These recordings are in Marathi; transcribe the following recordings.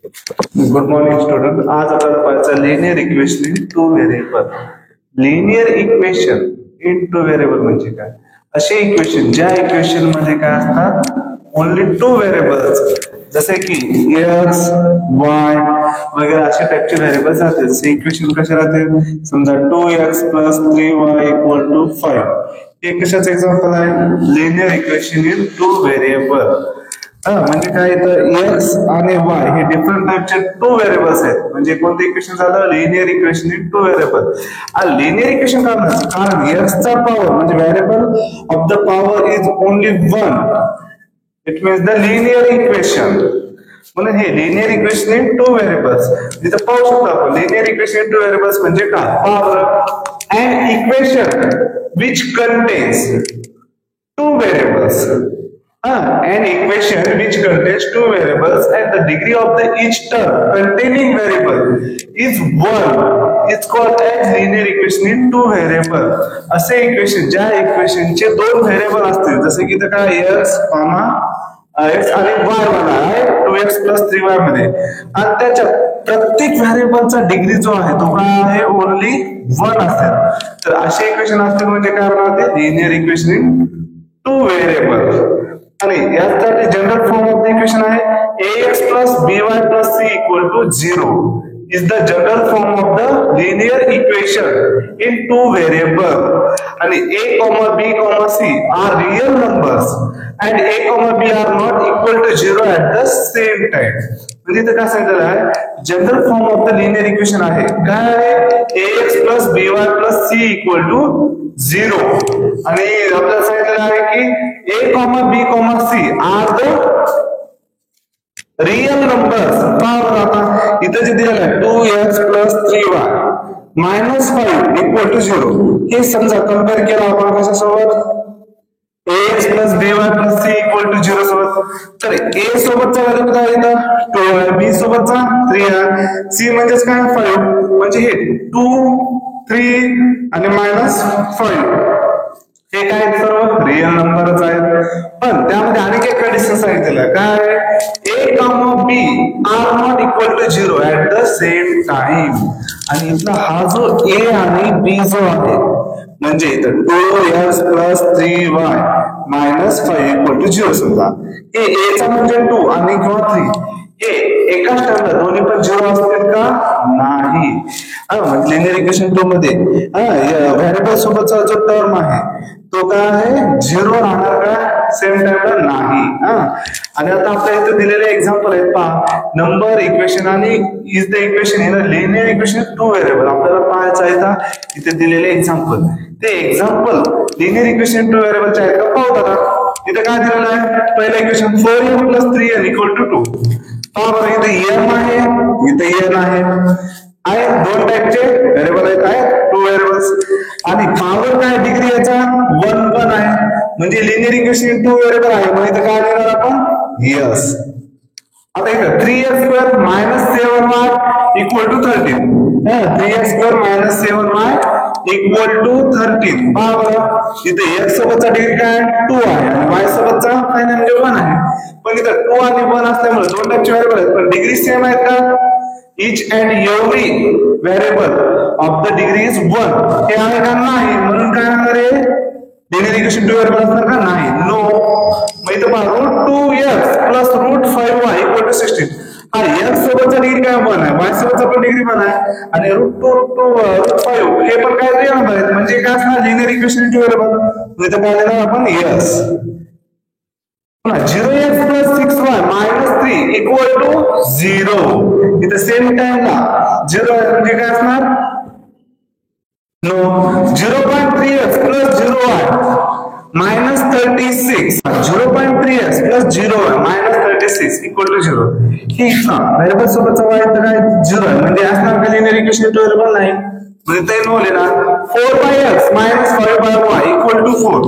Good morning student. आज आपल्याला पाहायचं linear equation in two variable. Linear equation in two variable म्हणजे काय? असे इक्वेशन ज्या इक्वेशन मध्ये काय असतात, ओनली टू व्हेरिएबल्स, जसे की एक्स वाय वगैरे अशा टाइपचे व्हेरिएबल्स असतात. जसे इक्वेशन कसे राहते, समजा 2x + 3y = 5. हे कशाचं एक्झाम्पल आहे? Linear equation in two variable. म्हणजे काय, तर एक्स आणि वाय हे डिफरंट टाइपचे टू व्हेरिएबल्स आहेत. म्हणजे कोणतं इक्वेशन झालं? Linear equation in two variable. Linear equation कारण एक्स चा पॉवर म्हणजे variable of the power is only 1. It means the linear equation. म्हणून हे linear equation in two variables. तिथं पाहू शकतो आपण linear equation in two variables म्हणजे काय? Power and equation which contains two variables. An equation which contains two variables and the degree of each term containing variable is 1 is called as linear equation in two variable. असे इक्वेशन ज्या इक्वेशनचे दोन व्हेरिएबल असतील, जसे की काय x आणि y वाला आहे 2x + 3y मध्ये, आणि त्याच्या प्रत्येक व्हेरिएबलचा डिग्री जो आहे तो काय आहे? ओनली 1 असेल. तर असे इक्वेशन असतील म्हणजे काय होणार? Linear equation in two variable. आणि यासाठी general form of the equation आहे ax + by + c = 0 is the general form of the linear equation in two variable. आणि a, b, c are real numbers and a, b are not equal to 0 at the same time. म्हणजे इथे काय सांगितलं आहे? General form of the linear equation आहे काय? ax + by + c = 0. आणि आपल्याला सांगितलं आहे की a, b, c are the real numbers. आता इथे जे दिलेलं आहे 2x + 3y - 5 = 0, हे समजा कंपेअर केला आपण कशासोबत? ax + by + c = 0 सोबत. तर a सोबतचा व्हॅल्यू काय येतं? 2y, b सोबतचा 3y, c म्हणजेच काय? 5. म्हणजे हे 2, 3 आणि -5 हे काय सर्व रिअल नंबरच आहेत. पण त्यामध्ये आणखी एक कंडिशन सांगितलेलं काय? a, b are not equal to 0 at the same time. आणि इथला हा जो a आणि b जो आहे म्हणजे इथं 2x + 3y - 5 = 0 समजा. हे a चा म्हणजे 2 आणि किंवा 3 हे एकाच टर्मला दोन्ही पण 0 असतील का? नाही. म्हणजे लिनियर इक्वेशन 2 मध्ये व्हेरिएबल सोबतचा जो टर्म आहे तो काय आहे? 0 राहणार का? सेम टाइमला नाही. आणि आता आपल्या इथे दिलेले एक्झाम्पल आहेत पहा. नंबर इक्वेशन आणि is the equation in a linear equation two variable. आपल्याला पाहायचं आहे इथे दिलेले एक्झाम्पल. ते एक्झाम्पल लिनियर इक्वेशन टू व्हेरिएबलचे आहेत का? पाहू आता. इथे काय दिलेलं आहे? पहिलं इक्वेशन 4m + 3n = 2. पहा बरं, इथे m आहे, इथे n आहे. दोन टाइपचे व्हेरिएबल आहेत टू व्हेरिएबल्स. आणि पॉवर काय? डिग्री याचा 1 आहे. म्हणजे linear equation in two variable आहे. मग इथे काय लिहिणार आपण? यस. आता इथं 3x² - 7y = 13. 3x² - 7y = 13. पहा बरं, इथे x सोबतचा डिग्री काय? 2 आहे आणि y सोबतचा काय म्हणजे 1 आहे. पण इथं 2 आणि 1 असल्यामुळे दोन टाइपचे व्हेरिएबल आहेत, पण डिग्री सेम आहेत का? each and every variable of the degree is 1. हे आहे का? नाही. म्हणून काय होणार आहे? लिनियर इक्वेशन टू व्हेरिएबल असणार का? नाही. नो. मग इथं पहा √2x + √5y = 16. हा x सोबतचा डिग्री काय? 1 आहे. y सोबतचा पण डिग्री 1 आहे. आणि √2 हे पण काय रिअल नंबर आहेत. म्हणजे काय असणार? Linear equation two variable. इथं काय लिहिणार आपण? यस. 0x + 6y - 3 = 0. इथं सेम टाइमला 0 आहे म्हणजे काय असणार? No. 0.3x + 0y - 36. 0.3x + 0y - 36 = 0. हे व्हेरिएबल सोबतचा y तर काय 0 आहे. म्हणजे असणार का लिनियर इक्वेशन टू व्हेरिएबल? नाही. म्हणजे ते नो लिहिणार. 4x - 5y = 4.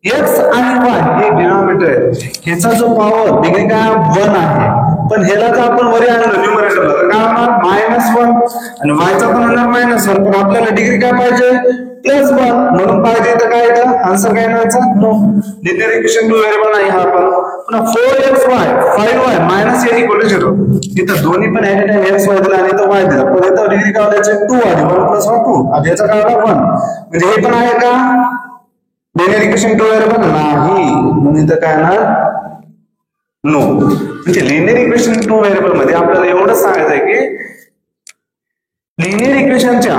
x आणि y हे डिनॉमिनेटर आहे. ह्याचा जो पॉवर डिग्री काय? 1 आहे. पण ह्याला जर आपण वरी आणलं न्यूमरेटरला तर काय होणार? -1. आणि y चा पण होणार -1. पण आपल्याला डिग्री काय पाहिजे? +1. म्हणून पाहिजे तर काय येतं? आन्सर काय येणार? No. Linear equation two variable नाही हा पण. पुन्हा 4xy 5y minus a equal to 0. इथं दोन्ही पण ऍट टाइम x y दिला आणि इथं y दिला, पण इथं डिग्री काय द्यायची 2 आली, 1 + 1 2, आणि याचा काय आला 1. म्हणजे हे पण आहे का लिनियर इक्वेशन टू व्हेरिएबल नाही, म्हणून इथं काय येणार नो. म्हणजे लिनियर इक्वेशन टू व्हेरिएबल मध्ये आपल्याला एवढं सांगायचं आहे की लिनियर इक्वेशनच्या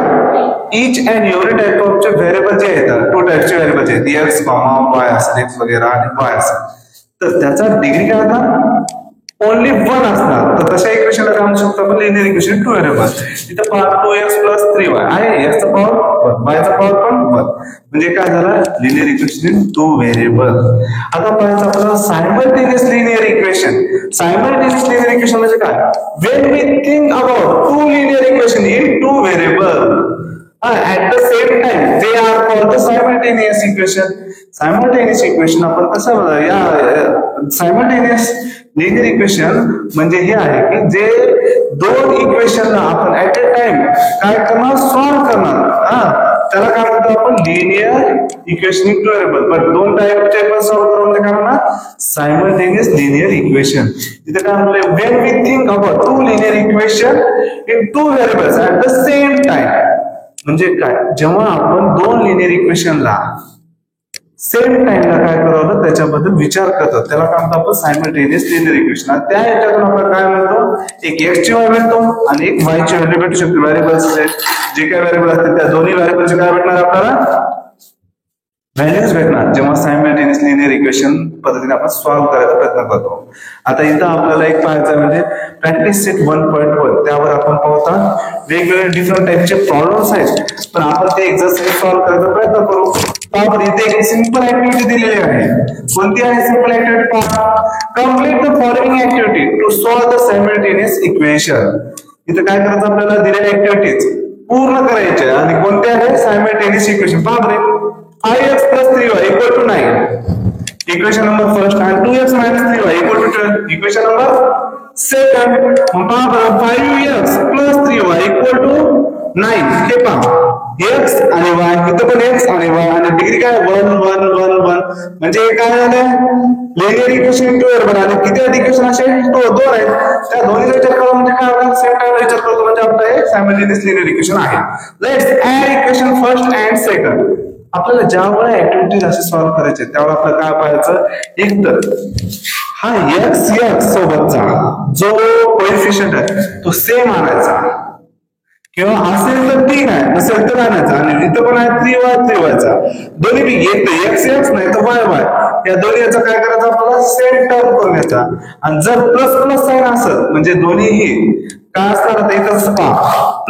each and every type of variable जे आहेत, टू टाइपचे व्हेरिएबल आहेत, एक्स वाय असेल, एक्स वगैरे आणि वाय असेल, तर त्याचा डिग्री काय होता ओनली 1 असणार. तर तशा इक्वेशनला काय म्हणू शकतो आपण लिनियर इक्वेशन टू व्हेरिएबल. इथं 2x + 3y आहे, x चा पॉवर 1 y चा पॉवर पण 1, म्हणजे काय झालं लिनियर इक्वेशन टू व्हेरिएबल. आता पाहायचं आपल्याला simultaneous linear equation. Simultaneous linear equation म्हणजे काय, when we think about two linear equation in two variable at the same time they are called the simultaneous equation. Simultaneous equation आपण कसं या simultaneous linear equation म्हणजे हे आहे की जे दोन इक्वेशनला आपण ऍट अ टाइम काय करणार सॉल्व्ह करणार, त्याला काय म्हणतो आपण linear equation in two variable. पण दोन टाइपचे पण सॉल्व्ह करून काय म्हणणार सायमल्टेनियस लिनियर इक्वेशन. इथे काय म्हणले when we think about two linear equation in two variables at the same time. म्हणजे काय, जेव्हा आपण दोन लिनियर इक्वेशनला सेम टाइमला काय करावं त्याच्याबद्दल विचार करतो, त्याला काय म्हणतो आपण सायमल्टेनियस लिनियर इक्वेशन. त्या ह्याच्यातून आपण काय म्हणतो एक x ची व्हॅल्यू मिळतो आणि एक y ची व्हॅल्यू भेटू शकते. व्हेरिएबल्स जे काय व्हेरिएबल असतील त्या दोन्ही व्हेरिएबलचे काय भेटणार आपल्याला व्हॅल्यूज भेटणार, जेव्हा सायमल्टेनियस लिनियर इक्वेशन पद्धतीने आपण सॉल्व्ह करायचा प्रयत्न करतो. आता इथं आपल्याला एक पाहायचं म्हणजे प्रॅक्टिस सेट 1.1 त्यावर आपण पाहता वेगवेगळे डिफरंट टाइपचे प्रॉब्लेम्स आहेत, पण आपण ते एक्सरसाइज सॉल्व्ह करायचा प्रयत्न करू. आपण इथे एक सिंपल ऍक्टिव्हिटी दिलेली आहे. कोणती आहे सिंपल ऍक्टिव्हिटी पहा, complete the following activity to solve the simultaneous equation. इथं काय करायचं आपल्याला दिलेल्या ऍक्टिव्हिटीज पूर्ण करायच्या आणि कोणत्या आहे सायमल्टेनियस इक्वेशन. पहा बरे 5x + 3y = 9 equation number first आणि 2x - 3y = 12 equation number second. मग पहा बरं 5x + 3y = 9 हे पहा x आणि y, इथं पण x आणि y आणि डिग्री काय 1 1 1 1, म्हणजे काय झालं लिनियर इक्वेशन टू व्हेरिएबल. आणि किती इक्वेशन असे दोन आहेत, त्या दोन्हीचा विचार करा म्हणजे काय होणार सेम टाइमला विचार करतो म्हणजे आपलं हे सायमल्टेनियस लिनियर इक्वेशन आहे. Let's add equation first and second. आपल्याला ज्यावेळेला ऍक्टिव्हिटीज असे सॉल्व्ह करायचे त्यावेळेला आपल्याला काय पाहायचं, एक तर हा x सोबतचा जो कोएफिशियंट आहे तो सेम आणायचा, किंवा असेल तर ठीक आहे नसेल तर आणायचा. आणि इथं पण आहे 3y चा दोन्ही बी एक तर x नाही तर y या दोन्ही याचा काय करायचं आपल्याला सेम टर्म करून घ्यायचा. आणि जर प्लस साइन असेल म्हणजे दोन्हीही काय असणार आता इथं पहा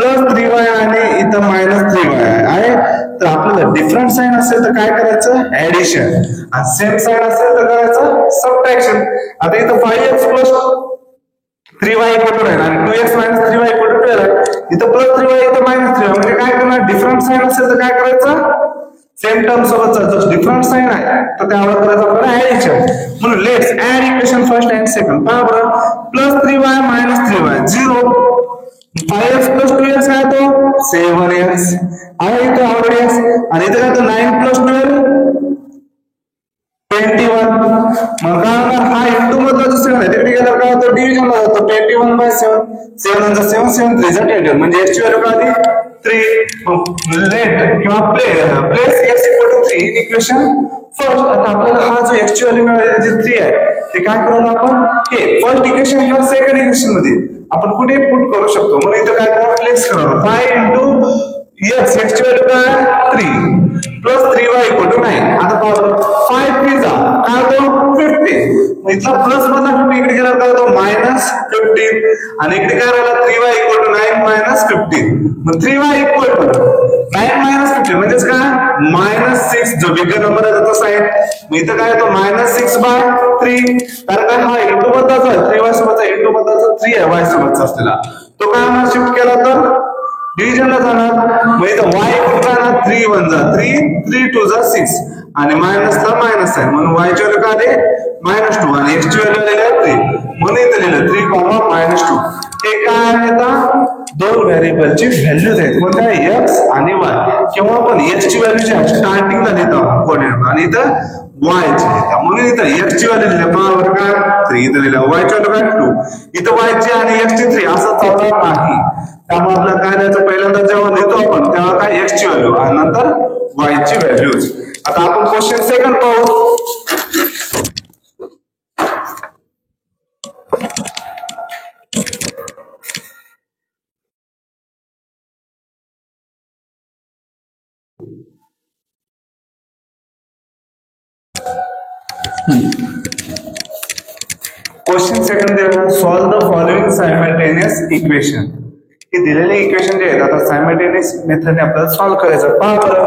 +3y आणि इथं -3y आहे, तर आपल्याला डिफरंट साइन असेल तर काय करायचं ऍडिशन, आणि सेम साइन असेल तर करायचं सबट्रॅक्शन. आता इथं 5x + 3y = 9 आणि 2x - 3y = 12 आहे, इथं +3y इथं -3y, म्हणजे काय करणार डिफरंट साइन असेल तर काय करायचं सेम टर्म सोबतचा जो डिफरंट साइन आहे तर त्यावर करायचं आपल्याला ऍडिशन. म्हणून let's add equation first and second. पहा बरं +3y - 3y 0, 5x + 2x काय तो 7x आहे इथं ऑलरेडी x, आणि इथं काय तो 9 + 12 21. मग काय होणार हा इंटू मधला जो 7 आहे तिकडे गेल्यावर काय होतं डिव्हिजनला जातो 21/7 7 × 7 7 3 = 21, म्हणजे x ची व्हॅल्यू काय आली 3. लेट किंवा place x = 3 in equation first. आता आपल्याला हा जो x ची व्हॅल्यू मिळाली जी 3 आहे ते काय करू आपण हे फर्स्ट इक्वेशन किंवा सेकंड इक्वेशन मध्ये आपण कुठे पुट करू शकतो. म्हणून इथं काय करा प्लेस करा 5 × x ची व्हॅल्यू काय 3 + 3y = 9. आता पाहू 5 3 जा काय होतो 50, मग इथला प्लस मधला 50 इकडे गेला काय होतो -15, आणि इकडे काय राहिला 3y = 9 - 15, मग 3y = 9 - 15 म्हणजेच काय -6 जो बिगर नंबर आहे त्याचा साइन. मग इथं काय होतो -6/3, कारण काय हा इंटू बद्दलचा 3y सोबतचा इंटू बद्दलचा 3 आहे y सोबतचा असलेला तो काय होणार शिफ्ट केला तर डिव्हिजनला जाणार. मग इथं y कुठे जाणार 3 1 जा 3 3 2 जा 6 आणि मायनसला मायनस आहे म्हणून y ची व्हॅल्यू काय आली -2 आणि x ची व्हॅल्यू आलेली आहे 3, म्हणून इथं लिहिलं 3, -2. हे काय आहे आता दोन व्हेरिएबलची व्हॅल्यूज आहेत कोणत्या x आणि y, किंवा आपण x ची व्हॅल्यू जी स्टार्टिंगला देतो कोऑर्डिनेट आणि इथं y ची घेतल्या म्हणून इथं x ची व्हॅल्यू दिली पॉवर काय 3 इथं दिल्या y ची व्हॅल्यू काय 2 इथं y ची आणि x ची 3 असं चालणार नाही त्यामुळे आपल्याला काय द्यायचं पहिल्यांदा जेव्हा लिहितो आपण तेव्हा काय x ची व्हॅल्यू आणि नंतर y ची व्हॅल्यूज आता आपण क्वेश्चन सेकंड पाहू क्वेश्चन सेकंड दिलेला solve the following simultaneous equation हे दिलेले इक्वेशन जे आहेत आता सायमल्टेनियस मेथडने आपल्याला सॉल्व करायचं पहा बरं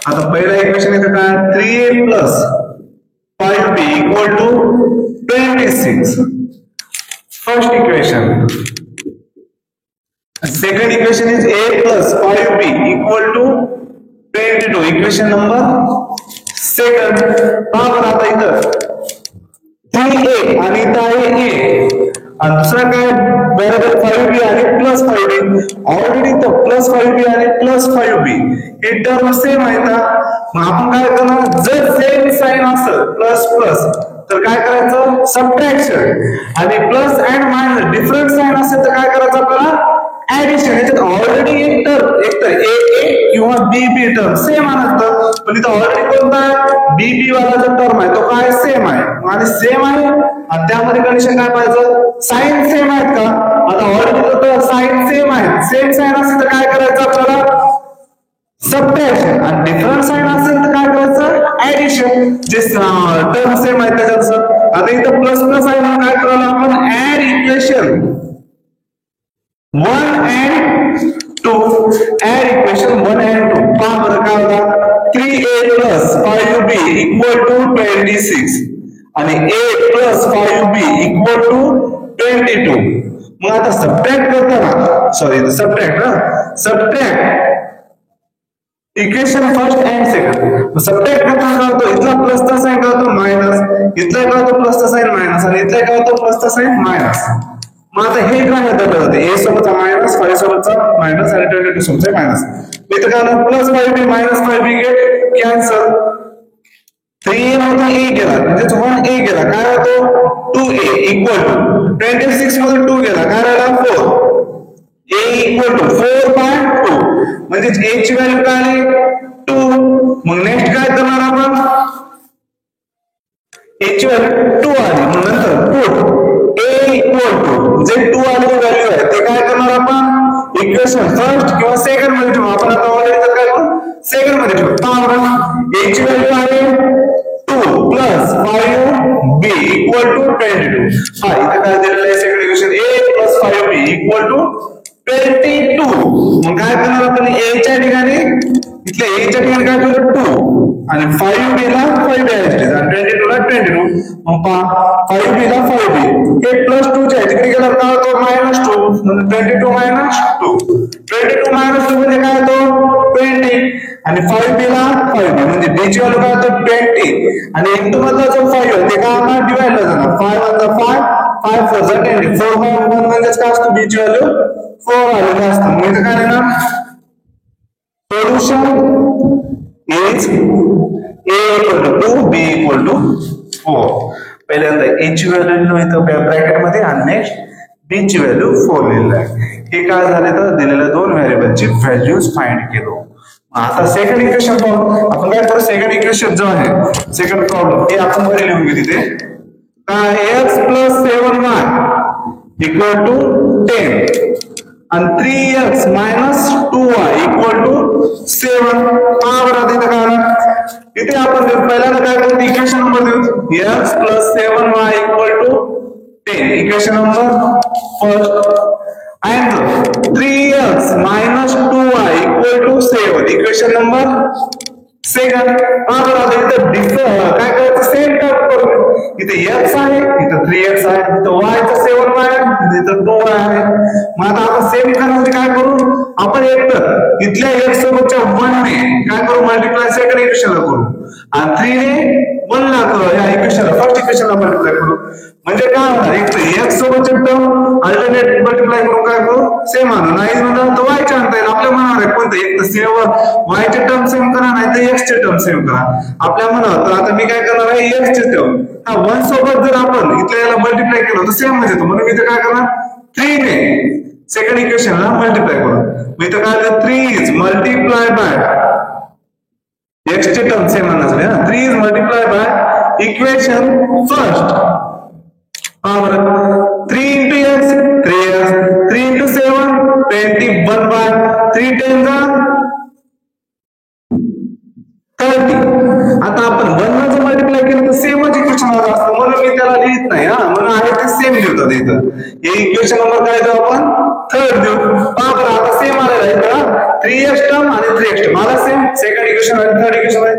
आता पहिला इक्वेशन येतं काय 3a plus 5b equal to 26 first equation second equation is a plus 5b equal to 22 equation number second पहा बरं आता इथं 3a आणि इथं आहे a आणि दुसरा काय बरोबर 5b आणि प्लस 5b ऑलरेडी इथं प्लस 5b आणि प्लस 5b हे टर्म सेम आहे का मग आपण काय करणार जर सेम साइन असेल प्लस प्लस तर काय करायचं सबट्रॅक्शन आणि plus and minus different sign असेल तर काय करायचं आपल्याला ऍडिशन याच्यात ऑलरेडी एक तर a किंवा b टर्म सेम असतं पण इथं ऑलरेडी कोणता आहे b वाला जो टर्म आहे तो काय सेम आहे आणि सेम आहे आणि त्यामध्ये कंडिशन काय पाहिजे साइन सेम आहेत का आता ऑलरेडी तर साइन सेम आहे सेम साइन असेल तर काय करायचं आपल्याला सबट्रॅक्शन आणि डिफरंट साइन असेल तर काय करायचं ऍडिशन जे टर्म सेम आहे त्याच्यात आता इथं प्लस प्लस आहे म्हणून काय करायला आपण add equation 1 and 2 add equation 1 and 2 पहा बरं काय होता 3a plus 5b equal to 26 आणि a plus 5b equal to 22 मग आता सबट्रॅक्ट करताना sorry subtract equation first and second subtract करताना काय होतो इथला प्लसचा साइन काय होतो मायनस इथला काय होतो प्लसचा साइन मायनस आणि इथला काय होतो प्लसचा साइन मायनस मग आता हे काय होतं a सोबतचा मायनस 5 सोबतचा मायनस आणि 22 सोबतचा मायनस इथं काय plus 5b minus 5b get cancel 3a होता a गेला म्हणजे 1a गेला काय होतो 2a इक्वल टू 26 मध्ये 2 गेला काय राहिला 4 a इक्वल टू 4/2 म्हणजे a ची व्हॅल्यू काय आली 2 मग नेक्स्ट काय करणार आपण a ची व्हॅल्यू 2 आली मग नंतर पुट a इक्वल टू जे 2 आलेली व्हॅल्यू आहे ते काय करणार आपण इक्वेशन फर्स्ट किंवा सेकंड मध्ये ठेवू आपण आता ऑलरेडी तर काय करू सेकंड मध्ये ठेवू पहा a ची व्हॅल्यू आहे 2 प्लस 5b इक्वल टू 22 हा इथे काय दिलेलं आहे second equation a plus 5b equal to 22 मग काय करणार आपण a च्या ठिकाणी इथल्या a च्या ठिकाणी काय करू 2 आणि 5b ला 5 द्यायचे आणि 22 ला 22 मग पहा 5b ला 5b हे प्लस 2 च्या तिकडे गेल्यावर काय होतो -2 म्हणजे 22 - 2 22 - 2 म्हणजे काय होतो 20 आणि 5b ला 5b म्हणजे b ची व्हॅल्यू काय होतं 20 आणि इंटू मधला जो 5 आहे ते काय होणार डिवाइड ला जाणार 5 * 5 5 4 जा 20 4/1 म्हणजे काय असतं b ची व्हॅल्यू 4 आलेली असते मग इथे काय येणार solution is a equal to 2 b equal to 4 पहिल्यांदा a ची व्हॅल्यू लिहिली इथं ब्रॅकेट मध्ये आणि नेक्स्ट b ची व्हॅल्यू 4 लिहिली आहे हे काय झाले तर दिलेल्या दोन व्हेरिएबलची व्हॅल्यूज फाइंड केलो आता सेकंड इक्वेशन पाहू आपण काय करू सेकंड इक्वेशन जो आहे सेकंड प्रॉब्लेम हे आपण वर लिहून घेऊ तिथे काय x + 7y = 10 and 3x - 2y = 7 बरोबर इथे काय इथे आपण पहिल्यांदा काय करू इक्वेशन नंबर देऊ x + 7y = 10 equation number first and 3x - 2y = 7 equation number second बरोबर इथे काय करायचं सेम टर्म करू इथे x आहे इथे 3x आहे इथे y चा 7y आहे इथे 2y आहे मग आता आपण सेम करण्यासाठी काय करू आपण एक तर इथल्या x सोबतच्या 1 ने काय करू मल्टिप्लाय सेकंड इक्वेशनला करू आणि 3 ने 1 ला करू या इक्वेशनला फर्स्ट इक्वेशनला मल्टिप्लाय करू म्हणजे काय होणार एक तर x सोबतचे टर्म अल्टरनेट मल्टिप्लाय करून काय करू सेम आणू नाही म्हणलं तर y च्या आणता येईल आपल्या मनावर आहे कोणती म्हणतो एक तर सेम y चे टर्म सेम करा नाही तर x चे टर्म सेम करा. आपल्या म्हणत आता मी काय करणार आहे x चे टर्म हा 1 सोबत जर आपण इथल्या याला मल्टिप्लाय केलं तर सेम म्हणजे म्हणून मी इथे काय करणार 3 ने सेकंड इक्वेशनला मल्टिप्लाय करू. मी इथे काय लिहिलं 3 इज मल्टिप्लाय बाय x चे टर्म सेम असले 3 is multiply by equation first power 3 into x 3x 3 into 7 21 by 3 10 30. आता आपण 1 ला जर मल्टिप्लाय केलं तर सेमच इक्वेशन असतं म्हणून मी त्याला लिहित नाही म्हणून आहे ते सेम लिहितात इथं. हे इक्वेशन नंबर काय देऊ आपण थर्ड देऊ. पहा बरं आता सेम आलेला आहे का 3x टर्म आणि 3x टर्म आला सेम. सेकंड इक्वेशन आणि थर्ड इक्वेशन आहे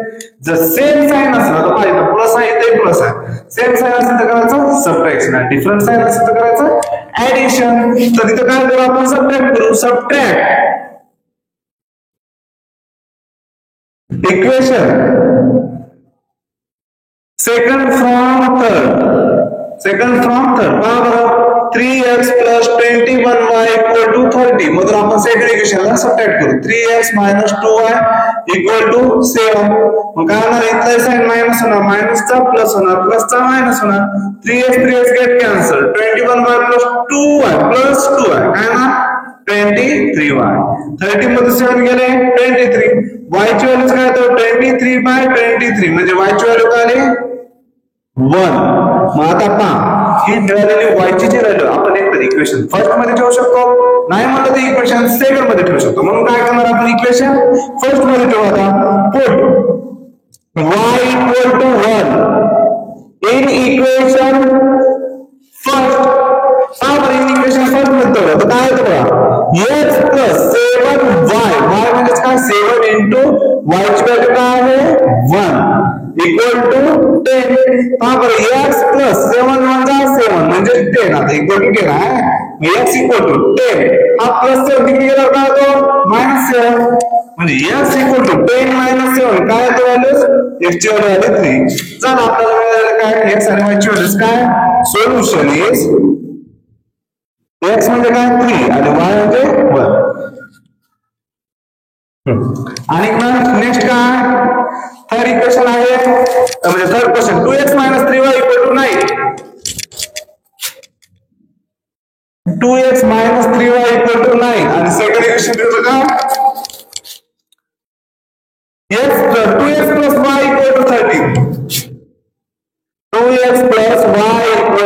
जर सेम साइन असला तर पाहिजे प्लस आहे ते प्लस आहे. सेम साइन असेल तर करायचं सबट्रॅक्शन आहे. डिफरंट साइन असेल तर करायचं ऍडिशन. तर इथं काय करू आपण सबट्रॅक्ट करू. Subtract equation second from third पहा बरं 3x plus 21y equal to 30 मधून आपण सेकंड इक्वेशनला सबट्रॅक्ट करू. 3x minus 2y equal to 7. मग काय होणार इथला साइन मायनस होणार मायनसचा प्लस होणार प्लसचा मायनस होणार 3x get cancel 21y plus 2y plus 2y काय ना 23y 30 मध्ये 7 गेले 23 y ची व्हॅल्यू काय तर 23/23 म्हणजे y ची व्हॅल्यू काय आली 1. मग आता पहा ही मिळालेली y ची जी व्हॅल्यू आपण एक इक्वेशन फर्स्ट मध्ये ठेवू शकतो नाही म्हणलं तर इक्वेशन सेकंड मध्ये ठेवू शकतो. म्हणून काय करणार आपण इक्वेशन फर्स्ट मध्ये ठेवू. आता put y equal to 1 in equation first. In equation first मध्ये ठेवलं तर काय येतं बघा x plus 7y y म्हणजे काय 7 into y ची व्हॅल्यू काय आहे 1 equal to 10. पहा बरं x plus 7 7 म्हणजे 10 आता equal to 10 आहे x equal to 10 हा प्लस 7 तिकडे गेला काय होतो -7 म्हणजे x equal to 10 -7 काय होतं व्हॅल्यूज x ची व्हॅल्यू आली 3. चला आपल्याला मिळालं काय x आणि y ची व्हॅल्यूज काय सोल्युशन इज x म्हणजे काय 3 आणि y म्हणजे 1. आणि नेक्स्ट काय थर्ड इक्वेशन आहे म्हणजे third question 2x - 3y = 9. 2x - 3y = 9 आणि सेकंड इक्वेशन देतो का x 2x + y = 13. 2x + y =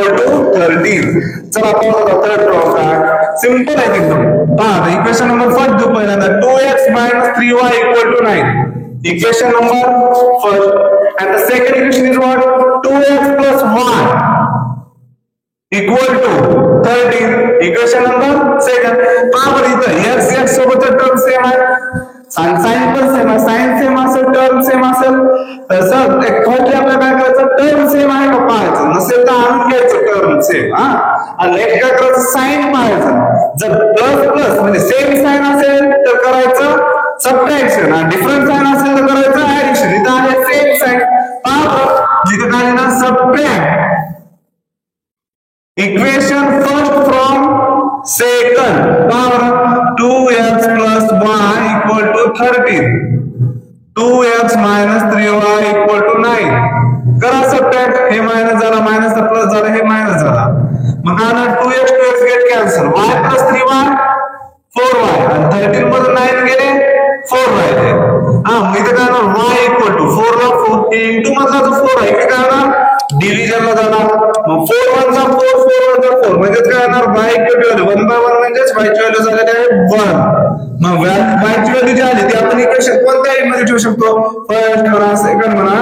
13. चला आपण थर्ड प्रॉब्लेम काय सिंपल आहे एकदम. पहा इक्वेशन नंबर फर्स्ट देऊ पहिल्यांदा 2x - 3y = 9. Equation number first and the second equation is what 2x plus y equal to 13. Equation number second पहा इथं x सोबत टर्म सेम आहे साइन पण सेम आहे साइन सेम असेल टर्म सेम असेल तसं फर्स्ट आपल्याला काय करायचं टर्म सेम आहे का पाहायचं नसेल तर आणून घ्यायचं टर्म सेम आणि नेक्स्ट काय करायचं साइन पाहायचं. जर प्लस प्लस म्हणजे सेम साइन असेल तर करायचं सबट्रॅक्शन आणि डिफरंट साइन असेल तर करायचं ऍडिशन. इथं आहे सेम साइन पहा जिथे काय ना subtract equation first from second पहा 2x plus y = 13. 2x - 3y = 9. करा सबट्रॅक्ट हे मायनस झाला मायनसचा प्लस झाला हे मायनस झाला मग काय ना 2x get cancel y + 3y 4y आणि 13 मधून 9 गेले 4 राहिले. मग इथे काय ना y = 4 ला 4 इंटू मधला जो 4 आहे इथे काय ना डिव्हिजन ला जाणार मग 4 1 चा 4 4 1 चा 4 म्हणजे काय येणार y = 1/1 म्हणजे y ची व्हॅल्यू झालेली आहे 1. मग y ची व्हॅल्यू जी आली ती आपण इक्वेशन कोणत्याही मध्ये ठेवू शकतो फर्स्ट म्हणा सेकंड म्हणा.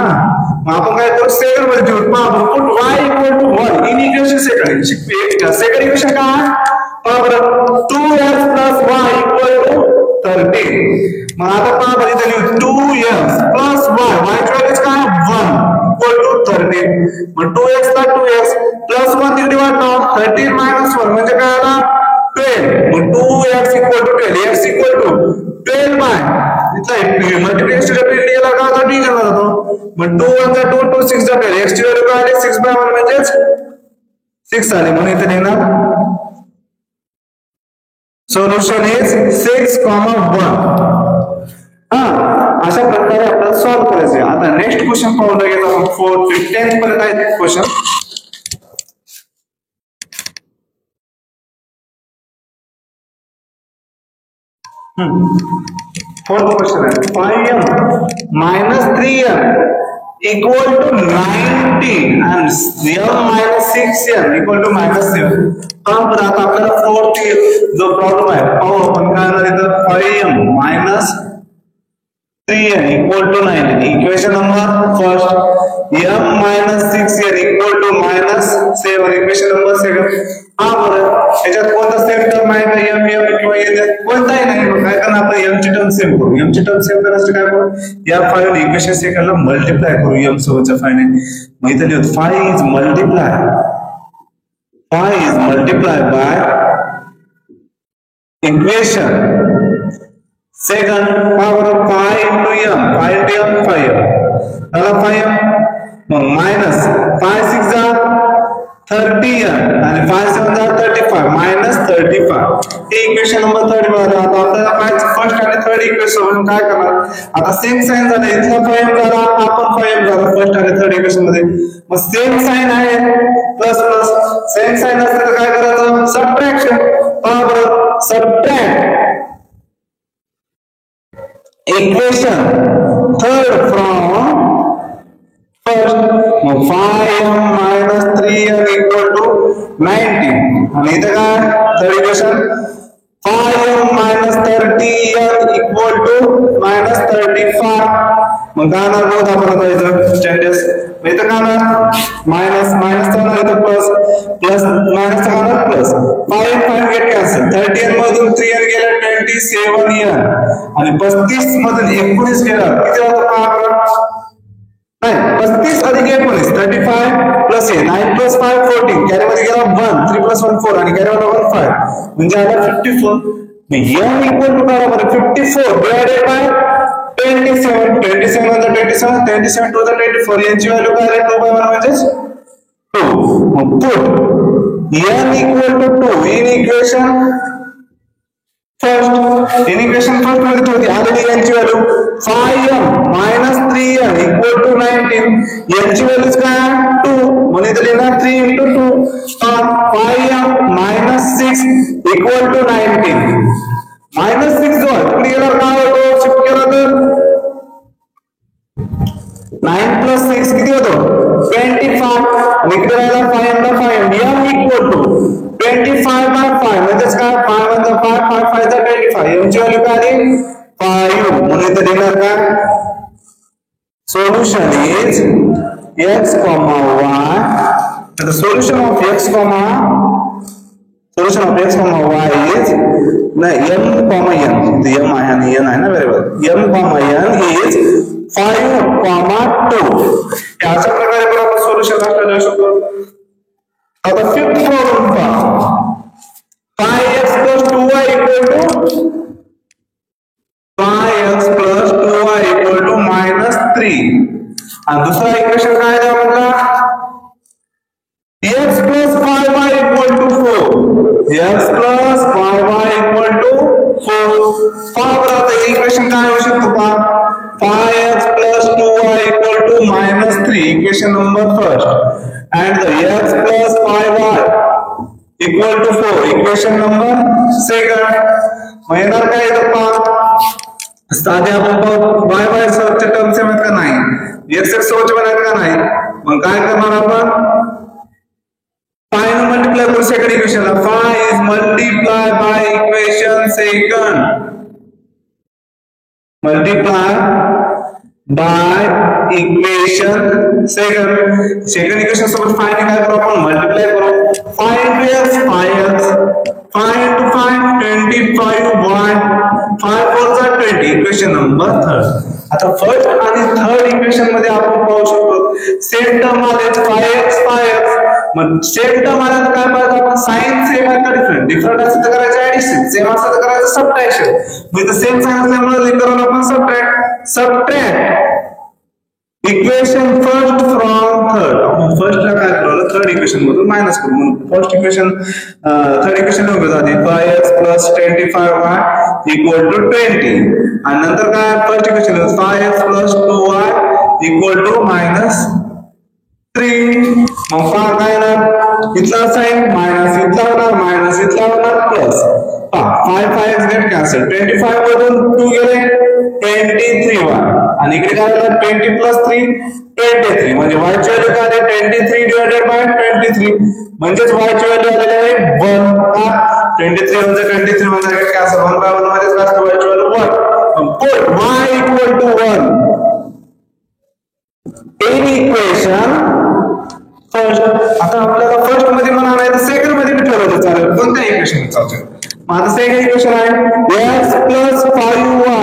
मग आपण काय करू सेकंड मध्ये ठेवू पहा put y = 1 in equation second equation काय पहा बरं 2x + y = 13. मग आता पहा बरं इथे लिहू 2x + y ची व्हॅल्यू काय 1 = 13. मग 2x ला 2x प्लस 1 तिकडे वाटतो 13 - 1 म्हणजे काय आला 12. मग 2x = 12 x = 12 बाय इथला मल्टिप्लिकेशन रिपीट केला का आता डिव्हिजन जातो मग 2 1 चा 2 2 6 चा 12 x ची व्हॅल्यू काय आली 6/1 म्हणजे 6 आली म्हणून इथे लिहिणार सोल्युशन इज 6, 1. अशा प्रकारे आपल्याला सॉल्व्ह करायचे. आता नेक्स्ट क्वेश्चन पाहून घेतो आपण 4th ते 10th पर्यंत आहे क्वेश्चन. फोर्थ क्वेश्चन है 5m minus 3m equal to 19 and m minus 6m equal to minus 7. तर आता आपल्याला फोर्थ जो प्रॉब्लेम आहे पाहू आपण. काय झालं इथं 5m minus 3n equal to 19. Equation number first m minus 6n equal to minus 7. Equation number second. बरं याच्यात कोणता सेम टर्म आहे का m किंवा n कोणताही नाही. मग काय करणार आपण m ची टर्म सेम करू. m ची टर्म सेम करण्यासाठी काय करू या 5 इक्वेशन सेकंडला मल्टिप्लाय करू m सोबतच्या 5 ने. मग इथे लिहू 5 is multiplied by equation second बरोबर 5 into m 5m त्याला 5m मग मायनस 5 6 जा 30m आणि 5 7 जा 35 मायनस 35. हे इक्वेशन नंबर 3 बरोबर. आता आपल्याला काय फर्स्ट आणि थर्ड इक्वेशन काय करणार. आता सेम साइन झालं इथला 5m झाला आपण 5m झाला फर्स्ट आणि थर्ड इक्वेशन मध्ये. मग सेम साइन आहे प्लस प्लस सेम साइन असेल तर काय करायचं सबट्रॅक्शन. बरोबर subtract equation third from first. मग 5m minus 3m equal to 19 आणि इथे काय third equation 5m minus 30m equal to minus 35. मग काय होणार बघा आपण आता इथं स्टँडर्ड इथं काय होणार मायनस मायनस होणार इथं प्लस प्लस मायनस होणार प्लस 5 5 गेट कॅन्सल 30n मधून 3n गेला 27n आणि 35 मधून 19 गेला किती होतं नाही 35 अधिक 19 35 प्लस 9 प्लस 5 14 कॅरी मध्ये गेला 1 3 प्लस 1 4 आणि कॅरी मध्ये 1 5 म्हणजे आला 54. m इक्वल टू काय बरं 54 डिवाइडेड बाय 27 27 मध्ये 27 27 टू द 24 यांची व्हॅल्यू काय आहे 2/1 म्हणजे 2. मग put m equal to 2 in equation first. In equation first मध्ये होती आलेली यांची value 5m minus 3m equal to 19. यांची व्हॅल्यू काय 2 म्हणजे इथे लिहिणार 3 into 2 5m minus 6 equal to 19. minus 6 जो इकडे गेल्यावर काय होतो शिफ्ट केला तर 9 plus 6 किती होतो 25 आणि इकडे राहिला 5m ला 5m m equal to 25 by 5 म्हणजेच काय 5 मध्ये 5 5 5 चा 25 यांची व्हॅल्यू काय आली 5 म्हणून इथे लिहिणार काय solution is x, y. The solution of x, y is m, n. The m आहे n आहे ना बरोबर m, n is 5, 2. याच्या प्रकारे पण आपण सोल्युशन असलं शकतो. आता फिफ्थ प्रॉब्लेम पहा 5x plus 2y equal to 5x plus 2y equal to minus 3. आणि दुसरा इक्वेशन काय आहे म्हटला x plus 5y equal to 4. x plus 5y equal to 4. पहा बरं आता इक्वेशन काय होऊ शकतो पहा 5x plus 2y equal to minus 3 equation number first and the x plus 5y equal to 4 equation number second. मग येणार काय इथं पहा साधे आपण y y सोबतच्या टर्म्स आहेत का नाही x x सोबतचे आहेत का नाही. मग काय करणार आपण 5 ने मल्टिप्लाय करू सेकंड इक्वेशनला 5 is multiplied by equation second by equation second equation सोबत 5 ने काय करू आपण मल्टिप्लाय करू 5x 5 into 5 25y 5 4 जा 20 इक्वेशन नंबर थर्ड. आता फर्स्ट आणि थर्ड इक्वेशन मध्ये आपण पाहू शकतो सेम टर्म आले 5x मग सेम टर्म आले तर काय पाहिजे आपण साइन सेम आहे का डिफरंट असेल तर करायचं ऍडिशन सेम असेल तर करायचं सबट्रॅक्शन. मग इथं सेम साइन असल्यामुळे लिहितो आपण subtract equation first from third. आपण फर्स्टला काय करावं, थर्ड इक्वेशन मधून मायनस करू. म्हणून फर्स्ट इक्वेशन थर्ड इक्वेशन बघा आधी 5x + 25y = 20 आणि नंतर काय फर्स्ट इक्वेशन 5x + 2y = -3. मग पहा काय ना इथला साइन मायनस इथला होणार मायनस इथला होणार प्लस. 5 get cancel. 25 मधून 2 गेले 23y आणि इकडे काय झालं 20 + 3 23 म्हणजे y ची व्हॅल्यू काय आहे 23/23 म्हणजेच y ची व्हॅल्यू आलेली आहे 1. का 23 म्हणजे गेट कॅन्सल 1/1 म्हणजे काय असतं y ची value 1. Put y = 1 in equation first. आता आपल्याला फर्स्ट मध्ये म्हणाला आहे तर सेकंड मध्ये भी ठरवलं चालेल कोणत्या इक्वेशन चालतं. माझं सेकंड इक्वेशन आहे x + 5y.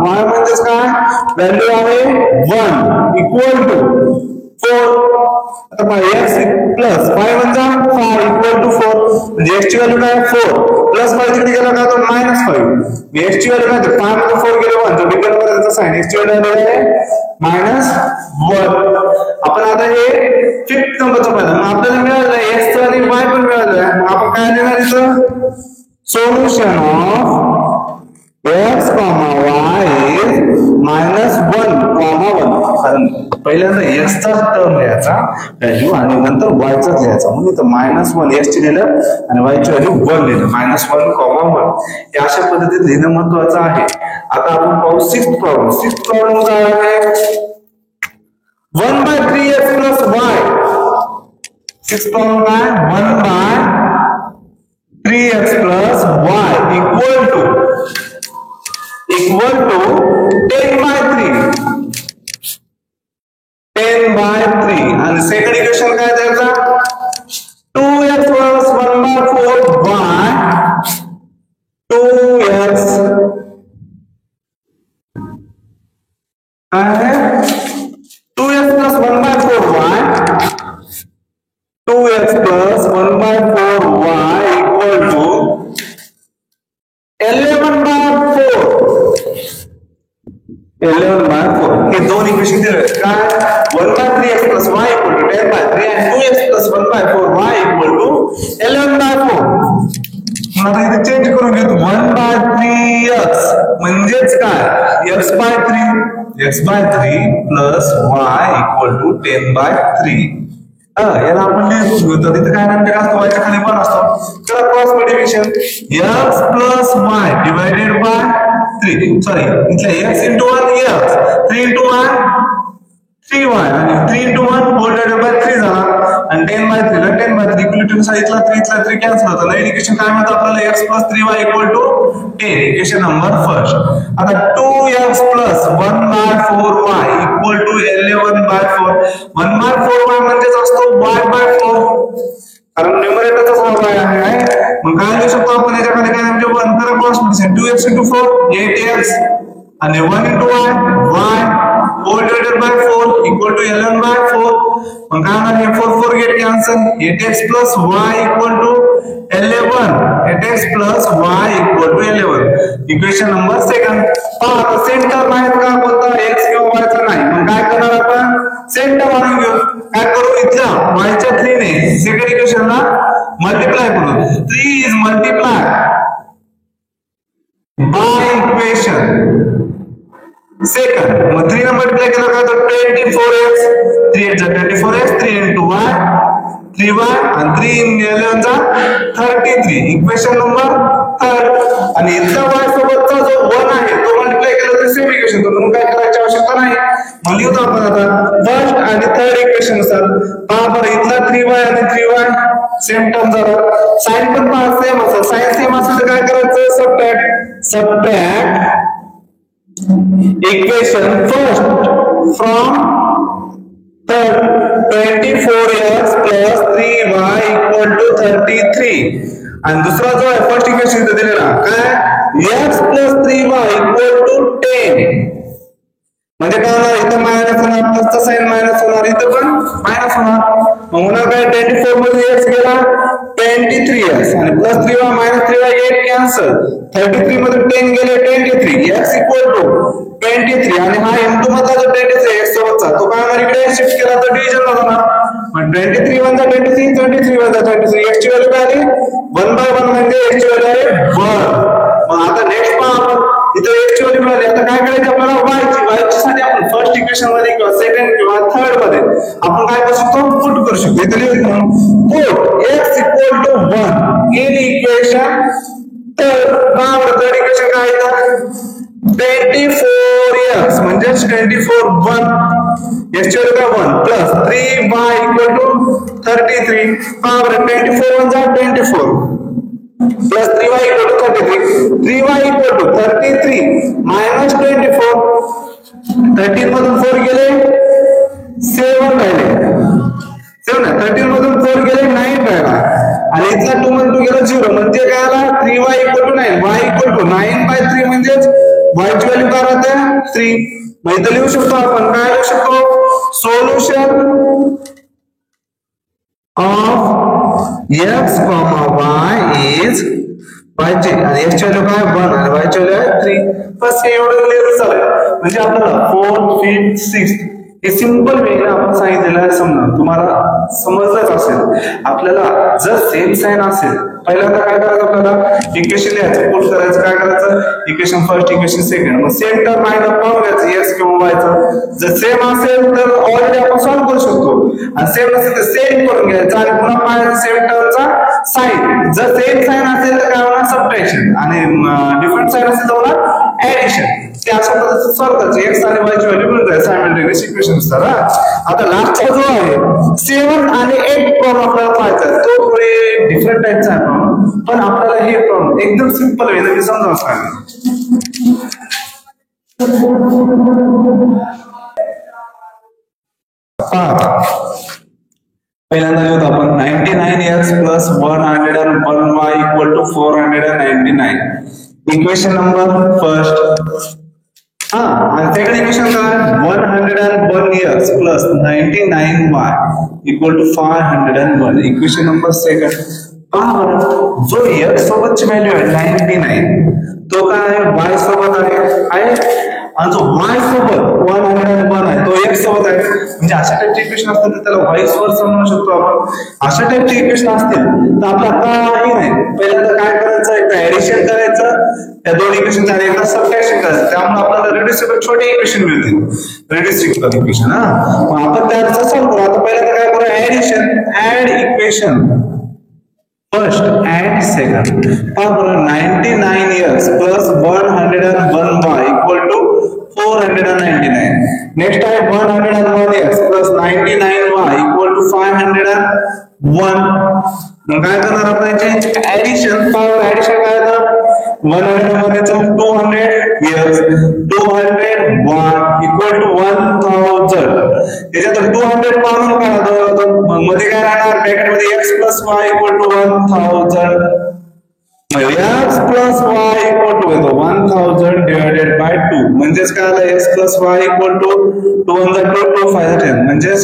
y म्हणजे काय व्हॅल्यू आहे 1 = 4. आता पहा x + 5 म्हणजे 5 = 4 म्हणजे x ची व्हॅल्यू काय 4 प्लस 5 तिकडे गेला का तर -5. x ची व्हॅल्यू काय 5 मध्ये 4 गेले 1 तर डिवाइड करायचा साइन x ची व्हॅल्यू आहे -1. आपण आता हे फिफ्थ नंबरचं पाहिलं. मग आपल्याला मिळालं x आणि y पण मिळालं. मग आपण काय लिहिणार इथं solution of x, y is -1, कारण पहिल्यांदा x चा टर्म लिहायचा व्हॅल्यू आणि नंतर y चा लिहायचा. म्हणून इथं -1 x ची लिहिलं आणि y ची व्हॅल्यू 1 लिहिलं. -1, 1 हे अशा पद्धतीत लिहिणं महत्वाचं आहे. आता आपण पाहू सिक्स्थ प्रॉब्लेम. सिक्स्थ प्रॉब्लेम काय आहे 1/3x + y. सिक्स्थ प्रॉब्लेम काय 1/3x + y = 10/3 आणि सेकंड इक्वेशन काय द्यायचा 2x + 1/4y 2x काय आहे 2x + 1/4y 2x + 1/4y = 11/4 हे दोन इक्वेशन दिले काय 1/3x + y = 10/3 आणि 2x + 1/4y = 11/4. आता इथे चेंज करून घेतो 1/3x म्हणजेच काय x/3 x/3 + y = 10/3. याला आपण लिहू तर इथे काय नाम असतो y च्या खाली 1 असतो. तर cross multiplication x + y divided by 3 sorry इथला x * 1 x 3 * 1 3y आणि 3 * 1 होल डिवाइडेड बाय 3 झाला आणि 10/3 ला 10/3 इक्वल सांगितलं 3 कॅन्सल होतं. नवीन इक्वेशन काय मिळतं आपल्याला x + 3y = 10. Equation number first. आता 2x + 1/4y = 11/4. 1/4y म्हणजेच असतो y/4 कारण न्यूमरेटरचा भाग आहे. मग काय लिहू शकतो आपण याच्या खाली काय म्हणजे 1 करा क्रॉस मल्टिप्लिकेशन 2x * 4 8x आणि 1 * y होल डिवाइडेड बाय 4 = 11/4. मग काय होणार हे 4 get cancel 8x + y = 11 8x + y = 11. Equation number second. पहा सेंटर माहित का कोणता x किंवा y चा नाही. मग काय करणार आपण सेंटर मानून घेऊ. काय करू इथला y च्या 3 ने सेकंड इक्वेशनला मल्टिप्लाय करू. 3 is multiplied by equation second. मग 3 ने मल्टिप्लाय केलं का तर 24x 3 × 24x 3 × y 3y आणि 3 11 चा 33. Equation number third. आणि इथला y सोबतचा जो 1 आहे तो मल्टिप्लाय केला तर सेम इक्वेशन होतं. म्हणून काय करायची आवश्यकता नाही. मग लिहतो आपण आता फर्स्ट आणि थर्ड इक्वेशन नुसार. पहा बरं इथला 3y आणि 3y सेम टर्म झाला. साइन पण पहा सेम असेल. साइन सेम असेल तर काय करायचं subtract equation first from third 24x + 3y = 33 आणि दुसरा जो आहे फर्स्ट इक्वेशन इथे दिलेला काय x + 3y = 10. म्हणजे काय होणार, इथं मायनस होणार, प्लसचा साईन मायनस होणार, इथं पण मायनस होणार. मग होणार काय, 24 मध्ये x गेला 23x आणि plus 3y minus 3y 8 cancel. 33 मध्ये 10 गेले 23, x इक्वल टू 23 आणि हा m2 मधला जो 23 x सोबतचा तो काय होणार, इकडे शिफ्ट केला तर डिव्हिजन ला जाणार. मग 23 1 जा 23, 23 1 जा 23, x ची व्हॅल्यू काय आली 1/1 म्हणजे x ची व्हॅल्यू आहे 1. मग आता नेक्स्ट पहा आपण, इथे x ची व्हॅल्यू मिळाली, आता काय करायचं आपल्याला y ची साठी आपण फर्स्ट इक्वेशन मध्ये किंवा सेकंड किंवा थर्ड मध्ये आपण काय करू शकतो, पुट करू शकतो. इथे लिहू put x equal to 1 in equation. तर थर्ड इक्वेशन काय आहे, 24x म्हणजे 24 1 x ची व्हॅल्यू काय 1 plus 3y equal to 33 power 24 1 जा 24 plus 3y equal to 33, 3y equal to 33 minus 24. 13 मधून 4 गेले 7 राहिले, 7 नाही 13 मधून 4 गेले 9 राहिला आणि इथला 2 मधून 2 गेला 0 म्हणजे काय आला 3y equal to 9, y equal to 9/3 म्हणजेच y ची व्हॅल्यू काय राहते 3. मग इथं लिहू शकतो आपण, काय लिहू शकतो, solution of x, y is y ची आणि x ची व्हॅल्यू काय 1 आणि y ची व्हॅल्यू आहे 3. बस हे एवढं क्लिअर झालं. म्हणजे आपल्याला 4th 5th 6th हे सिंपल वेने आपण सांगितलेलं आहे. समजा तुम्हाला समजलंच असेल. आपल्याला जर सेम साइन असेल, पहिल्यांदा काय करायचं, आपल्याला इक्वेशन लिहायचं, पुट करायचं, काय करायचं, इक्वेशन फर्स्ट इक्वेशन सेकंड, मग सेम टर्म आहे का पाहून घ्यायचं x किंवा y चं. जर सेम असेल तर ऑलरेडी आपण सॉल्व्ह करू शकतो आणि सेम नसेल तर सेम करून घ्यायचं आणि पुन्हा पाहायचं सेम टर्मचा साइन. जर सेम साइन असेल तर काय होणार, सबट्रॅक्शन आणि डिफरंट साइन असेल तर होणार ऍडिशन. ते अशा पद्धतीने सॉल्व्ह करायचं, x आणि y ची व्हॅल्यू मिळून जाईल सायमल्टेनियस इक्वेशन नुसार. आता लास्टचा जो आहे 7 आणि 8 प्रॉब्लेम आपल्याला पाहायचा आहे, तो थोडे डिफरंट टाइपचा आहे प्रॉब्लेम, पण आपल्याला हे प्रॉब्लेम एकदम सिंपल वेने समजावं लागेल. पहिल्यांदा लिहूत आपण 99x plus 101y equal to 499. Equation number first. आणि सेकंड इक्वेशन काय, 101x plus 99y equal to 501. Equation number second. जो x सोबतची व्हॅल्यू आहे 99 तो काय y सोबत आहे आणि जो y सोबत 101 आहे तो x सोबत आहे. म्हणजे अशा टाइपचे इक्वेशन असतात त्याला व्हाईस वर्सा म्हणू शकतो आपण. अशा टाइपचे इक्वेशन असतील तर आपल्याला काही नाही, पहिल्यांदा काय करायचं, एकदा ऍडिशन करायचं त्या दोन इक्वेशन आणि एकदा सबट्रॅक्शन करायचं, त्यामुळे आपल्याला रिड्युसिबल छोटे इक्वेशन मिळतील, रिड्युसिबल इक्वेशन. मग आपण त्याचा सॉल्व्ह करू. आता पहिल्यांदा काय करू, addition, add equation first and second. बरोबर 99x plus 101y equal to 499. Next आहे 101x plus 99y equal to 501. मग काय करणार आपण याचे ऍडिशन, पॉवर ऍडिशन काय करणार, 101 200x 201 equal to 1000. याच्यात 200 पाहून काय होतं, मध्ये काय राहणार ब्रॅकेट मध्ये x plus y equal to 1000. मग x plus y equal to 1000 divided by 2 म्हणजेच काय आलं, x plus y equal to 2 5 10 म्हणजेच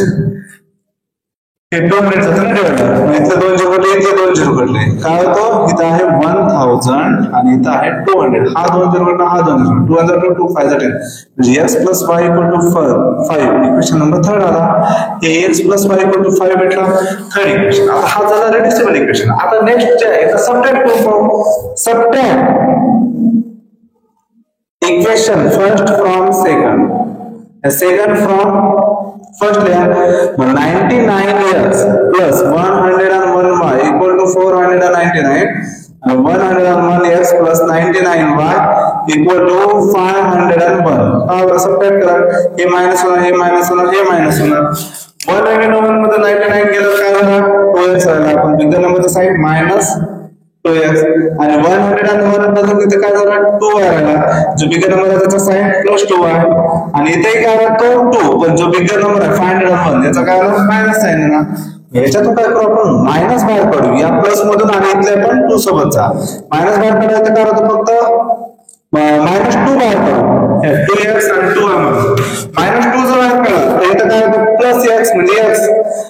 हे 200 जातं ना डिवाइड. इथे 2 0 घडले, इथे 2 0 घडले, काय होतं, इथं आहे 1000 आणि इथं आहे 200. हा 2 0 घडला, हा 2 0, 200 2 5 10 म्हणजे x plus y equal to 5. Equation number third आला. हे x plus y equal to 5 भेटला, थर्ड इक्वेशन. आता हा झाला रिड्युसिबल इक्वेशन. आता नेक्स्ट जे आहे सबट्रॅक्ट करून पाहू. Subtract equation first from second, second from first लिहा. 99x plus 101y equal to 499 and 101x plus 99y equal to 501. आता सबट्रॅक्ट करा, हे मायनस होणार, हे मायनस होणार, हे मायनस होणार. 191 मध्ये 99 गेलं काय झालं, 2x राहिला. आपण बिगर नंबरचा साईड मायनस 2x आणि 101 मधून इथे काय झालं 2y राहिला. जो बिगर नंबर आहे त्याचा साइन प्लस 2y आणि इथे काय राहतो 2, पण जो बिगर नंबर आहे 501 याचा काय झालं मायनस साइन आहे ना. याच्यातून काय करू आपण, मायनस बाहेर काढू. या प्लस मधून आणि इथले पण 2 सोबतचा मायनस बाहेर काढायचं काय होतं, फक्त -2 बाहेर काढू. 2x आणि 2y -2 जर बाहेर काढला तर इथं काय होतं प्लस एक्स म्हणजे एक्स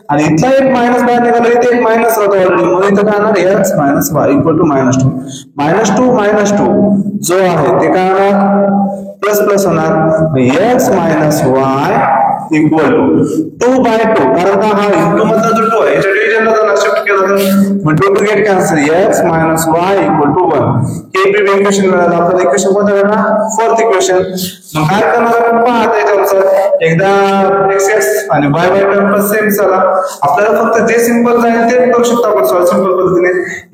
आणि इथला एक मायनस बाहेर निघाला इथे एक मायनस होतो ऑलरेडी म्हणून इथं काय होणार x minus y equal to -2 -2 जो आहे ते काय होणार प्लस प्लस होणार x minus y equal to 2/2 कारण का हा इंटू मधला जो 2 आहे याच्या डिव्हिजनला जर शिफ्ट केला तर मग 2 get cancel x minus y equal to 1 हे प्रीवियस इक्वेशन मिळालं आपल्याला इक्वेशन कोणतं मिळणार फोर्थ इक्वेशन मग काय करणार आपण पहा आता याच्यानुसार एकदा एक्स एक्स आणि वाय वाय टर्म सेम झाला आपल्याला फक्त जे सिंपल जाईल ते करू शकतो आपण सिंपल पद्धतीने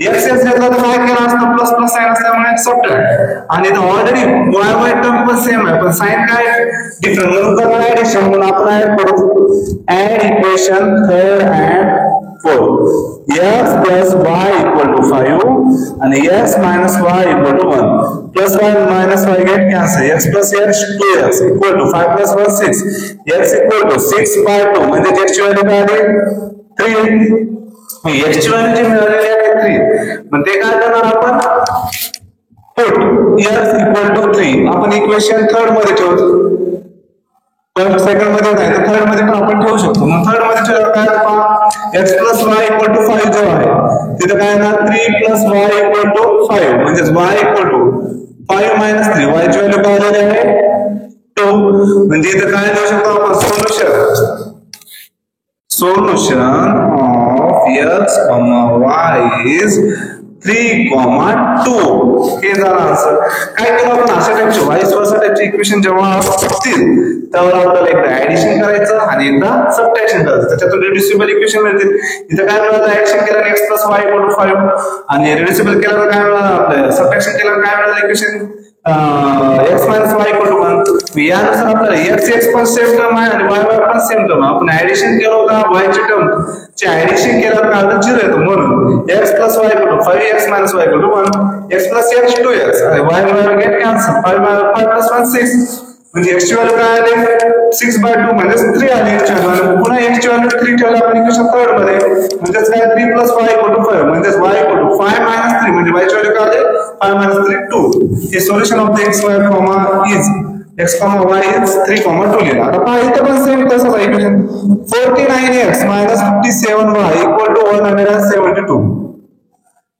एक्स एक्स घेतला तर काय केला असतं प्लस प्लस साइन असल्यामुळे सबट्रॅक्ट आणि इथं ऑलरेडी वाय वाय टर्म पण सेम आहे पण साइन काय डिफरंट म्हणून करणार ऍडिशन म्हणून आपण ऍड करू add equation third and fourth x plus y equal to 5 and x minus y equal to 1 plus y minus y get cancel x plus x 2x equal to 5 plus 1 6 x equal to 6/2 म्हणजे x ची व्हॅल्यू काय आली 3 x ची व्हॅल्यू जी मिळालेली आहे 3 मग ते काय करणार आपण put x equal to 3 आपण इक्वेशन थर्ड मध्ये ठेवतो पण सेकंड मध्ये नाही तर थर्ड मध्ये पण आपण ठेवू शकतो मग थर्ड मध्ये ठेवलं काय पहा x plus y equal to 5 जो आहे तिथे काय येणार 3 plus y equal to 5 म्हणजे y equal to 5 minus 3 y ची व्हॅल्यू काय आलेली आहे 2 म्हणजे इथे काय लिहू शकतो आपण solution of x, y is 3,2 हे झालं आन्सर काय केलं आपण अशा टाइपचे वाईस वर्सा टाइपचे इक्वेशन जेव्हा असतील त्यावर आपल्याला एकदा ऍडिशन करायचं आणि एकदा सबट्रॅक्शन करायचं त्याच्यातून रिड्युसिबल इक्वेशन मिळतील इथं काय मिळालं ऍडिशन केल्याने x plus y equal to 5 आणि रिड्युसिबल केल्यावर काय मिळालं आपल्याला सबट्रॅक्शन केल्यावर काय मिळालं equation x minus y equal to 1 यानुसार आपल्याला x पण सेम टर्म आहे आणि y पण सेम टर्म आपण ऍडिशन केलं होतं y ची टर्म चे ऍडिशन केल्यावर काय होतं 0 येतं म्हणून x plus y equal to 5x minus y equal to 1 x plus x 2x आणि y गेट कॅन्सल 5 plus 1 6 म्हणजे x ची व्हॅल्यू काय आली 6/2 म्हणजे 3 आली x ची व्हॅल्यू पुन्हा x ची व्हॅल्यू 3 ठेवली आपण इक्वेशन थर्ड मध्ये म्हणजे काय 3 plus y equal to 5 म्हणजे y equal to 5 minus 3 म्हणजे y ची व्हॅल्यू काय आली 5 minus 3 2 हे solution of the x y is x, y is 3,2 लिहिला आता पहा इथे पण सेम तसंच आहे equation 49x minus 57y equal to 172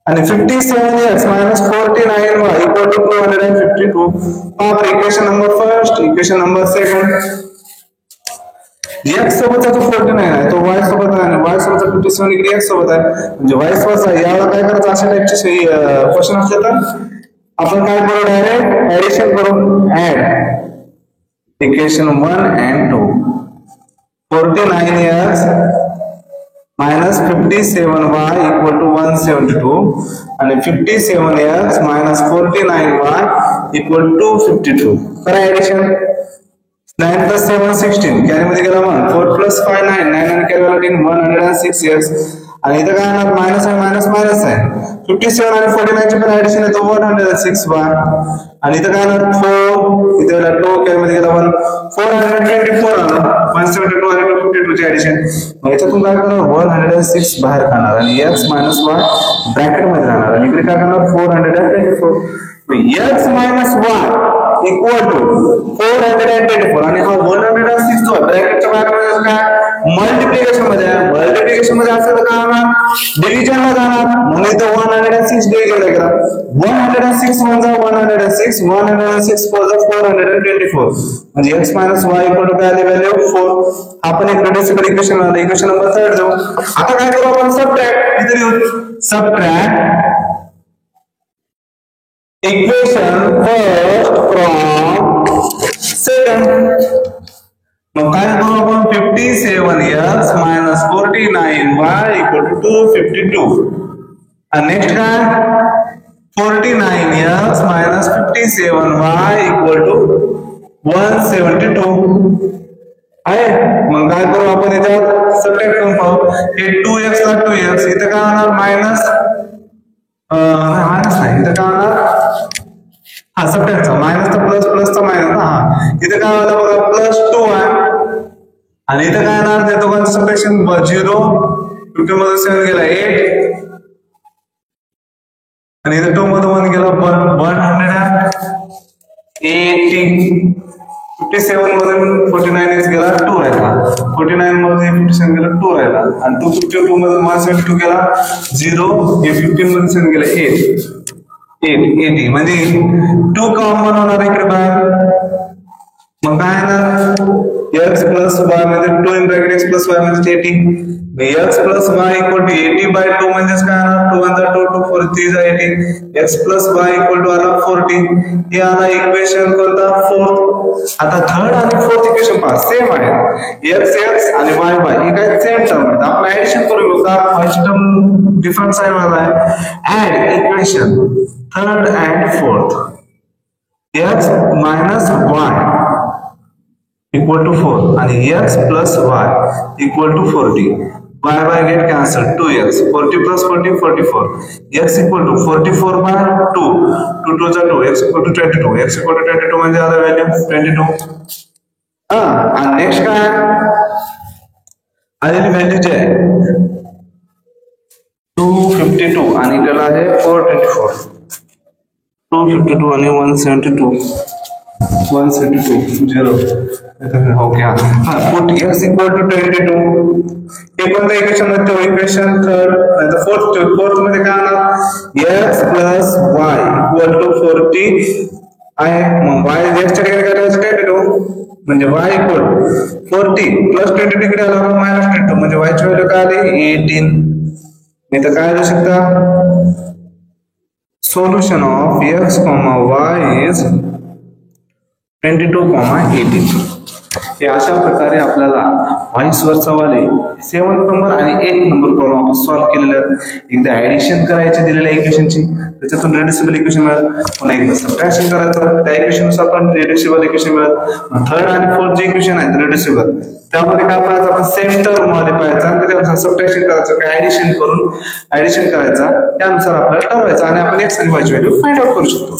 आणि 57x minus 49y equal to 252 पहा equation number first equation number second x सोबतचा जो 49 आहे तो y सोबत आहे आणि y सोबतचा 57 इकडे x सोबत आहे म्हणजे y वर्सा याला काय करायचं अशा टाइपचे क्वेश्चन असले तर आपण काय करू डायरेक्ट ऍडिशन करू add equation 1 and 2 49x minus 57y equal to 172 and 57x minus 49y equal to 52 करा ऍडिशन 9 plus 7 16 कॅरी मध्ये गेला 1 4 plus 5 9 9 आणि कॅरी वाला 10 106x आणि इथं काय येणार मायनस आहे मायनस मायनस आहे 57 आणि 49 चे पण ऍडिशन येतो 106 आणि इथं काय येणार 4 इथे वाला 2 कॅरी मध्ये गेला 1 424 आला 172 आणि 52 चे ऍडिशन मग याच्यातून काय करणार 106 बाहेर काढणार आणि x minus y ब्रॅकेट मध्ये राहणार आणि इकडे काय करणार 424 x minus y equal to 424 आणि हा 106 जो ब्रॅकेटच्या बाहेर काय मल्टिप्लिकेशन मध्ये आहे मल्टिप्लिकेशन मध्ये असेल तर काय होणार डिव्हिजन ला जाणार म्हणून इथं 106 डिव्हिजन केला 106 म्हणजे 106 106 424 म्हणजे x minus y equal to काय आली व्हॅल्यू 4 आपण एक रिड्युसिबल इक्वेशन आलं इक्वेशन नंबर 3 जाऊ आता काय करू आपण सबट्रॅक्ट इथे लिहू subtract equation first from second मग काय करू आपण 57x minus 49y equal to 252 आणि नेक्स्ट काय 49x minus 57y equal to 172 आहे मग काय करू आपण याच्यात सबट्रॅक्ट करून पाहू हे 2x ला 2x इथं काय होणार मायनस नाही इथं काय होणार हा सबट्रॅक्टचा मायनसचा प्लस प्लसचा मायनस हा इथे काय आलं बघा प्लस 2 आहे आणि इथे काय येणार त्या दोघांचं सबट्रॅक्शन 0 2 मध्ये 7 गेला 8 आणि इथे 2 मध्ये 1 गेला 180 57 मधून 49 गेला 2 राहिला, 49 मध्ये 57 गेला 2 राहिला, आणि 252 मध्ये 172 गेला 0, हे 15 मध्ये 7 गेला 8 80, म्हणजे 2 कॉमन होणार इकडे बाहेर. मग काय ना x प्लस y म्हणजे 2 in bracket x plus y म्हणजे 80, x plus y equal to 80/2 म्हणजेच काय ना 2 1 2 2 4 3 80, x plus y equal to आला 40. हे आला इक्वेशन कोणता? फोर्थ. आता थर्ड आणि फोर्थ इक्वेशन पहा सेम आहे, x आणि y हे काय सेम टर्म आहेत. आपण ऍडिशन करू का? फर्स्ट टर्म डिफरंट साइन वाला आहे. Add equation third and fourth. x minus y equal to 4 and x plus y equal to 40. Y get cancelled. 2x 40 plus 40 44. X equal to 44/2. 2 2 2 x equal to 22. X equal to 22 म्हणजे आता व्हॅल्यू 22. आणि नेक्स्ट काय आलेली व्हॅल्यू जी आहे 252 आणि त्याला आहे 424. 252 आणि 172 0. Okay, put x equal to 22. हे कोणतं इक्वेशन आहे? Equation third. फोर्थ मध्ये काय आला? x plus y equal to 40 आहे. मग y x च्या ठिकाणी काय करायचं? 22 म्हणजे y इक्वल 40 प्लस 22 इकडे आला मायनस 22 म्हणजे y ची व्हॅल्यू काय आली? 18. नाही तर काय असू शकता? Solution of x, y is 22,18. हे अशा प्रकारे आपल्याला व्हॉइस वरचा वाले 7 नंबर आणि 8 नंबर प्रॉब्लेम आपण सॉल्व्ह केलेले आहेत. एकदा ऍडिशन करायचे दिलेल्या इक्वेशनची, त्याच्यातून रिड्युसिबल इक्वेशन मिळेल. पुन्हा एकदा सबट्रॅक्शन करायचं, त्या इक्वेशननुसार पण रिड्युसिबल इक्वेशन मिळेल. थर्ड आणि फोर्थ जे इक्वेशन आहेत रिड्युसिबल, त्यामध्ये काय पाहायचं? आपण सेम टर्म मध्ये पाहायचं आणि त्याच्यानुसार सबट्रॅक्शन करायचं, काय ऍडिशन करून ऍडिशन करायचा, त्यानुसार आपल्याला ठरवायचं आणि आपण x आणि y ची व्हॅल्यू फाइंड आउट करू शकतो.